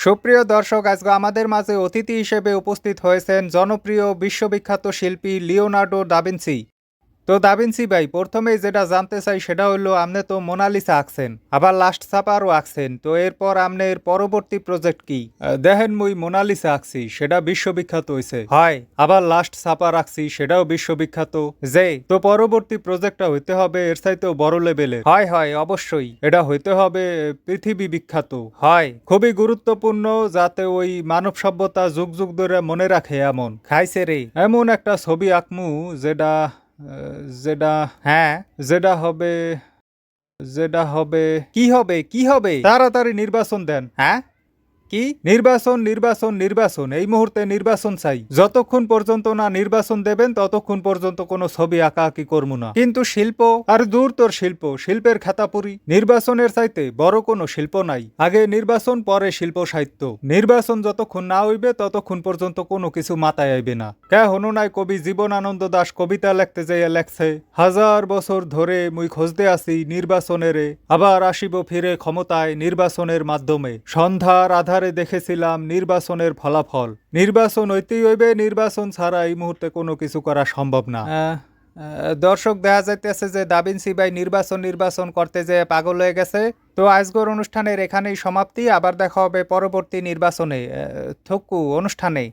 সুপ্রিয় দর্শক, আজকে আমাদের মাঝে অতিথি হিসেবে উপস্থিত হয়েছেন জনপ্রিয় বিশ্ববিখ্যাত শিল্পী লিওনার্দো দা ভিঞ্চি। তো দা ভিঞ্চি ভাই, প্রথমেই যেটা জানতে চাই সেটা হলো, আপনি তো মোনালিসা আঁকছেন, আবার লাস্ট সাপারও আঁকছেন, তো এরপর আপনার পরবর্তী প্রজেক্ট কি? দেখেন, মুই মোনালিসা আঁকছি, সেটা বিশ্ববিখ্যাত হয়েছে হয়, আবার লাস্ট সাপার আঁকছি, সেটাও বিশ্ববিখ্যাত। যে তো পরবর্তী প্রজেক্টটা হইতে হবে এর চাইতেও বড় লেভেলে। হয় হয়, অবশ্যই এটা হইতে হবে পৃথিবী বিখ্যাত। হয়, খুবই গুরুত্বপূর্ণ, যাতে ওই মানব সভ্যতা যুগ যুগ ধরে মনে রাখে এমন খাইছে রে এমন একটা ছবি আঁকমু, যেটা যেটা হ্যাঁ, যেটা হবে, কি হবে তাড়াতাড়ি নির্বাচন দেন। হ্যাঁ, কি নির্বাচন নির্বাচন নির্বাচন, এই মুহূর্তে নির্বাচন চাই। যতক্ষণ পর্যন্ত না নির্বাচন দেবেন ততক্ষণ পর্যন্ত কোনো ছবি আঁকাআঁকি করবো না। কিন্তু শিল্প আর দূর তোর শিল্পের খাতাপুরি। নির্বাচনের চাইতে বড় কোনো শিল্প নাই। আগে নির্বাচন, পরে শিল্প সাহিত্য। নির্বাচন যতক্ষণ না হইবে ততক্ষণ পর্যন্ত কোনো কিছু মাথায় আইবে না। কে হনো নাই কবি জীবনানন্দ দাশ কবিতা লেখতে যাইয়া লেখছে, হাজার বছর ধরে মুই খোঁজতে আছি নির্বাচনেরে, আবার আসিব ফিরে ক্ষমতায় নির্বাচনের মাধ্যমে। সন্ধ্যার আধারে দেখেছিলাম নির্বাচনের ফলাফল। নির্বাচন হইতেই হইবে, নির্বাচন ছাড়া এই মুহূর্তে কোনো কিছু করা সম্ভব না। দর্শক, দেখা যাইতেছে যে দা ভিঞ্চি ভাই নির্বাচন নির্বাচন করতে যে পাগল হয়ে গেছে। তো আজকের অনুষ্ঠানের এখানেই সমাপ্তি, আবার দেখা হবে পরবর্তী নির্বাচনে থুকু অনুষ্ঠানে।